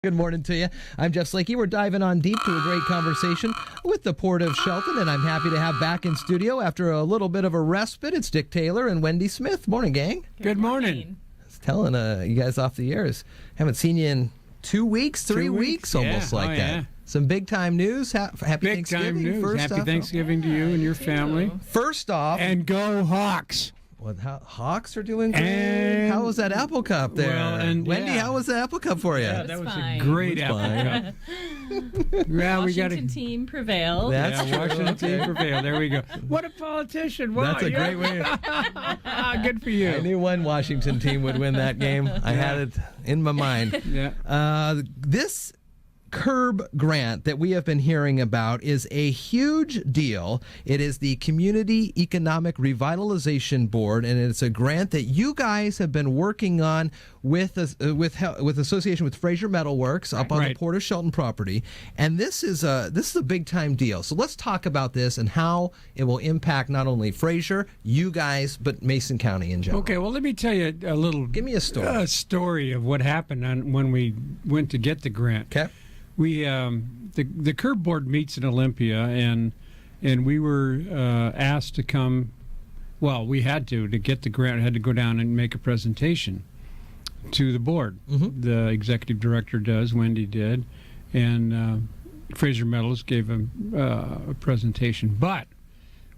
Good morning to you. I'm Jeff Slakey. We're diving on deep to a great conversation with the Port of Shelton, and I'm happy to have back in studio after a little bit of a respite. It's Dick Taylor and Wendy Smith. Morning, gang. Good morning. I was telling you guys off the air, haven't seen you in 2 weeks, 3 weeks, almost like that. Yeah. Some big time news. Happy big Thanksgiving. Time news. First Happy Thanksgiving to you and your family. First off, and go Hawks. Well, Hawks are doing great. And how was that Apple Cup there? Well, and Wendy, how was the Apple Cup for you? Yeah, that was fine. A great Apple Cup. Yeah, Washington team prevailed. That's true. Washington team prevailed. There we go. What a politician. Wow, that's a great way. Good for you. I knew one Washington team would win that game. I had it in my mind. Yeah. This CERB grant that we have been hearing about is a huge deal. It is the Community Economic Revitalization Board, and it's a grant that you guys have been working on with association with Fraser Metal Works up on the Port of Shelton property. And this is a big time deal. So let's talk about this and how it will impact not only Fraser, you guys, but Mason County in general. Okay, well, let me tell you a little. Give me a story. Story of what happened when we went to get the grant. Okay. We the CERB board meets in Olympia, and we were asked to come. Well, we had to get the grant. Had to go down and make a presentation to the board. Mm-hmm. The executive director does, Wendy did, and Fraser Metals gave a presentation. But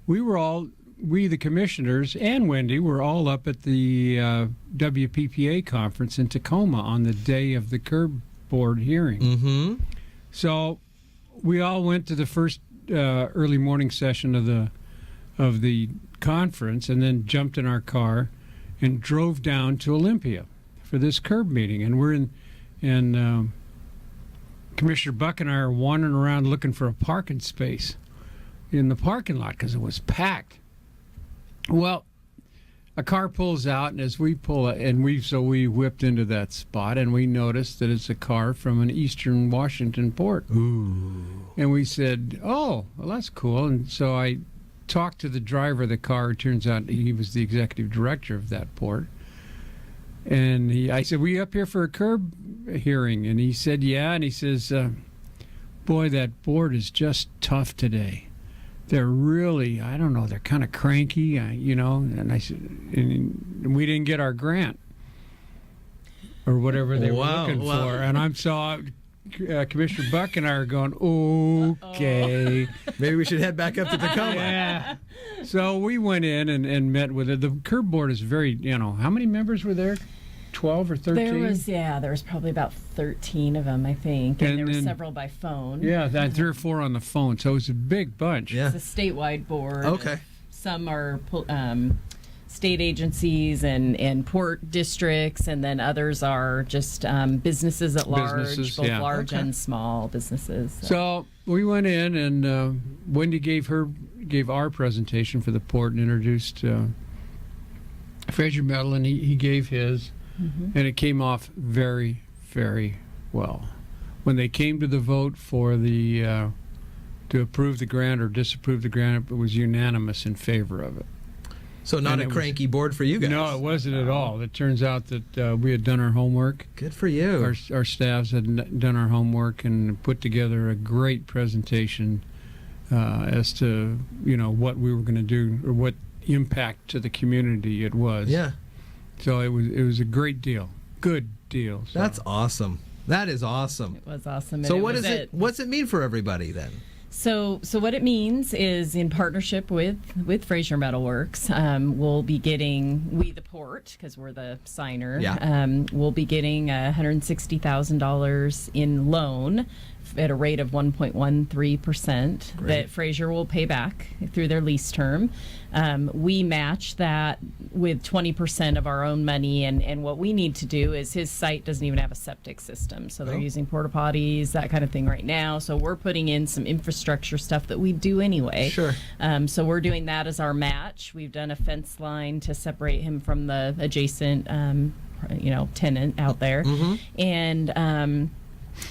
we the commissioners and Wendy were all up at the WPPA conference in Tacoma on the day of the CERB board hearing. Mm-hmm. So we all went to the first early morning session of the conference, and then jumped in our car and drove down to Olympia for this CERB meeting. And we're in Commissioner Buck and I are wandering around looking for a parking space in the parking lot because it was packed. Well, a car pulls out, and as we pull it, and we whipped into that spot, and we noticed that it's a car from an Eastern Washington port. Ooh. And we said, "Oh, well, that's cool." And so I talked to the driver of the car. It turns out he was the executive director of that port. And I said, "We up here for a CERB hearing?" And he said, "Yeah." And he says, "Boy, that board is just tough today. They're really, I don't know, they're kind of cranky, And I said, and we didn't get our grant or whatever they were looking for. And Commissioner Buck and I are going, okay. Maybe we should head back up to Tacoma. Yeah. So we went in and met with it. The CERB board is very, how many members were there? 12 or 13? There was probably about 13 of them, I think. And there were several by phone. Yeah, 3 or 4 on the phone. So it was a big bunch. Yeah. It's a statewide board. Okay. Some are state agencies and port districts, and then others are just businesses at large, both large and small businesses. So we went in, and Wendy gave our presentation for the port and introduced Fraser Metal, and he gave his. Mm-hmm. And it came off very, very well. When they came to the vote for to approve the grant or disapprove the grant, it was unanimous in favor of it. So not a cranky board for you guys? No, it wasn't at all. It turns out that we had done our homework. Good for you. Our staffs had done our homework and put together a great presentation as to what we were going to do or what impact to the community it was. Yeah. So it was a great deal. Good deal. So. That's awesome. That is awesome. It was awesome. So what's it mean for everybody then? So what it means is, in partnership with Fraser Metal Works, we'll be getting, the port, because we're the signer, we'll be getting $160,000 in loan at a rate of 1.13% that Fraser will pay back through their lease term. We match that with 20% of our own money, and what we need to do is, his site doesn't even have a septic system, so they're using porta potties, that kind of thing right now. So we're putting in some infrastructure stuff that we do anyway. Sure. So we're doing that as our match. We've done a fence line to separate him from the adjacent, tenant out there, and.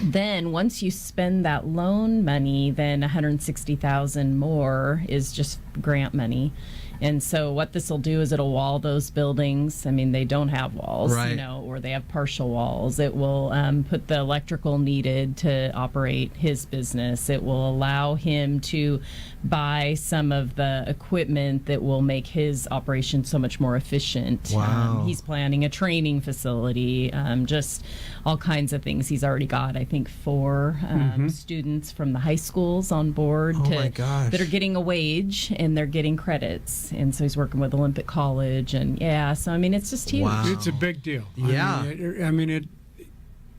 Then once you spend that loan money, then $160,000 more is just grant money. And so what this will do is it'll wall those buildings. I mean, they don't have walls, Right. you know, or they have partial walls. It will put the electrical needed to operate his business. It will allow him to buy some of the equipment that will make his operation so much more efficient. Wow. He's planning a training facility, just all kinds of things. He's already got, I think, 4 students from the high schools on board my gosh. that are getting a wage and they're getting credits. And so he's working with Olympic College. And so I mean, it's just huge. Wow. It's a big deal. Yeah.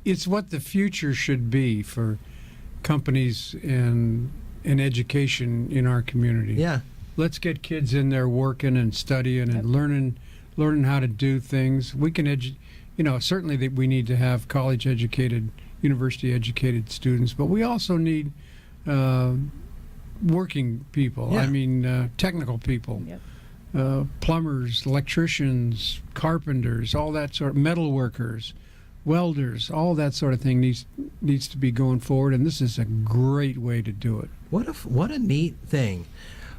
It's what the future should be for companies and education in our community. Yeah. Let's get kids in there working and studying and learning how to do things. We can certainly that we need to have college educated, university educated students, but we also need working people. Yeah. I mean, technical people. Yep. Plumbers, electricians, carpenters, all that sort of metal workers, welders, all that sort of thing needs to be going forward, and this is a great way to do it. What a neat thing.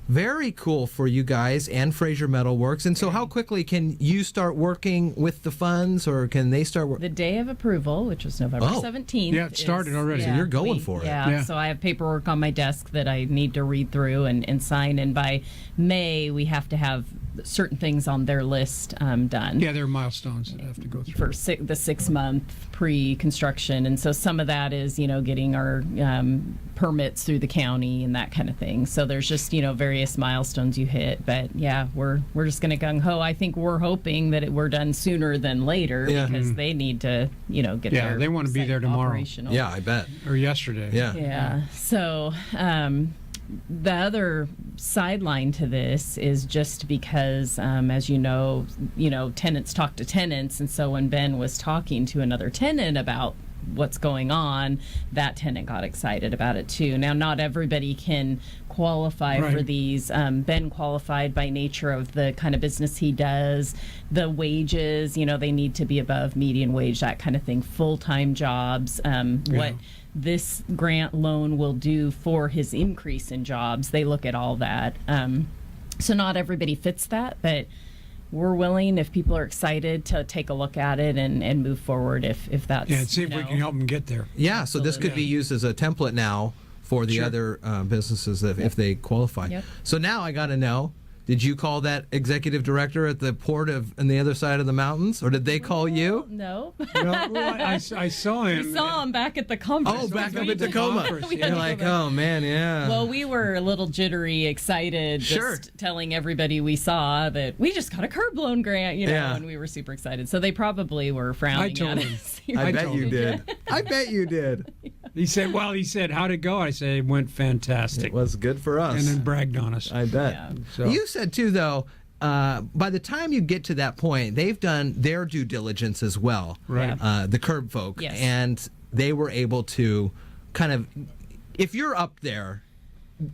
Very cool for you guys and Fraser Metalworks. And so how quickly can you start working with the funds, or can they start The day of approval, which was November 17th. Yeah, it started already. So you're going for it. Yeah, so I have paperwork on my desk that I need to read through and sign. And by May, we have to have certain things on their list done. Yeah, there are milestones that have to go through. For the 6-month pre-construction. And so some of that is, getting our permits through the county and that kind of thing. So there's just, various milestones you hit. But yeah, we're just going to gung-ho. I think we're hoping that we're done sooner than later because they need to, get their they want to be there tomorrow. operational. Yeah, I bet. Or yesterday. Yeah. Yeah. So the other sideline to this is just because, as you know, tenants talk to tenants. And so when Ben was talking to another tenant about what's going on, that tenant got excited about it too. Now, not everybody can qualify for these. Ben qualified by nature of the kind of business he does, the wages, they need to be above median wage, that kind of thing, full-time jobs, what this grant loan will do for his increase in jobs. They look at all that. So not everybody fits that, but we're willing, if people are excited, to take a look at it and move forward if that's... Yeah, and see if we can help them get there. Yeah, so this could be used as a template now for the other businesses if they qualify. Yep. So now I got to know, did you call that executive director at the port on the other side of the mountains, or did they call you? No. I saw him. We saw him back at the conference. Oh, back up in Tacoma. We You're had to like, go back. oh, man, yeah. Well, we were a little jittery, excited, just telling everybody we saw that we just got a curb loan grant, and we were super excited. So they probably were frowning I told at him. us. I bet you did. I bet you did. He said, how'd it go? I said, it went fantastic. It was good for us. And then bragged on us. I bet. Yeah. So. You said, too, though, by the time you get to that point, they've done their due diligence as well. Right. The curb folk. Yes. And they were able to kind of, if you're up there,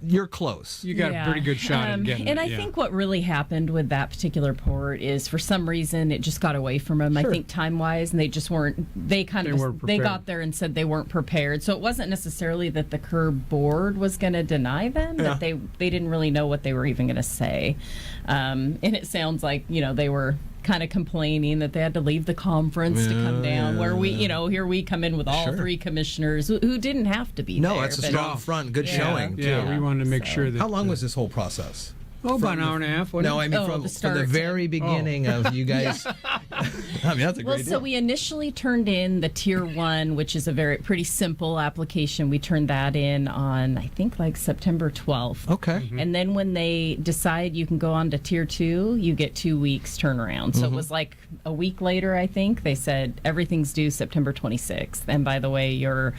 you're close. You got a pretty good shot at getting and it. I think what really happened with that particular port is, for some reason, it just got away from them. I think time-wise, and they just weren't. They they got there and said they weren't prepared. So it wasn't necessarily that the curb board was going to deny them, but they didn't really know what they were even going to say. And it sounds like they were kind of complaining that they had to leave the conference to come down, where we, here we come in with all 3 commissioners who didn't have to be there. No, that's a strong front, good showing, too. Yeah, we wanted to make sure that... How long was this whole process? About an hour and a half. No, I mean from the very beginning of you guys. I mean, that's a great deal. So we initially turned in the Tier 1, which is a pretty simple application. We turned that in on, I think, like September 12th. Okay. Mm-hmm. And then when they decide you can go on to Tier 2, you get 2 weeks turnaround. So it was like a week later, I think. They said everything's due September 26th. And by the way, your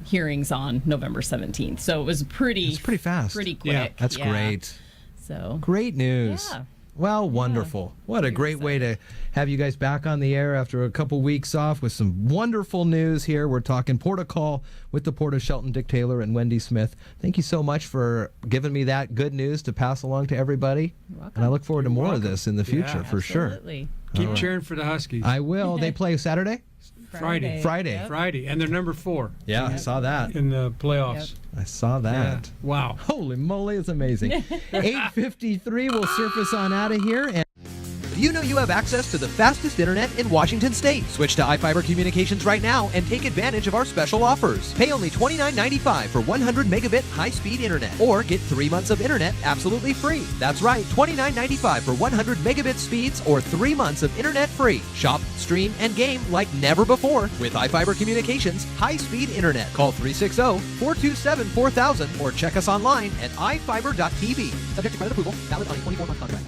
hearing's on November 17th. So it was pretty fast. Pretty quick. Yeah, that's great. So great news. Yeah. Well, wonderful. What a great way to have you guys back on the air after a couple weeks off with some wonderful news here. We're talking Port of Call with the Port of Shelton, Dick Taylor and Wendy Smith. Thank you so much for giving me that good news to pass along to everybody. You're welcome. And I look forward to more of this in the future, for sure. Absolutely. Keep cheering for the Huskies. I will. They play Saturday? Friday. Friday. Friday, and they're number 4. Yeah, I saw that. In the playoffs. I saw that. Yeah. Wow. Holy moly, it's amazing. 8:53, we'll surface on out of here. And Do you know you have access to the fastest internet in Washington State? Switch to iFiber Communications right now and take advantage of our special offers. Pay only $29.95 for 100 megabit high-speed internet, or get 3 months of internet absolutely free. That's right, $29.95 for 100 megabit speeds or 3 months of internet free. Shop, stream, and game like never before with iFiber Communications high-speed internet. Call 360-427-4000 or check us online at ifiber.tv. Subject to credit approval, valid on a 24-month contract.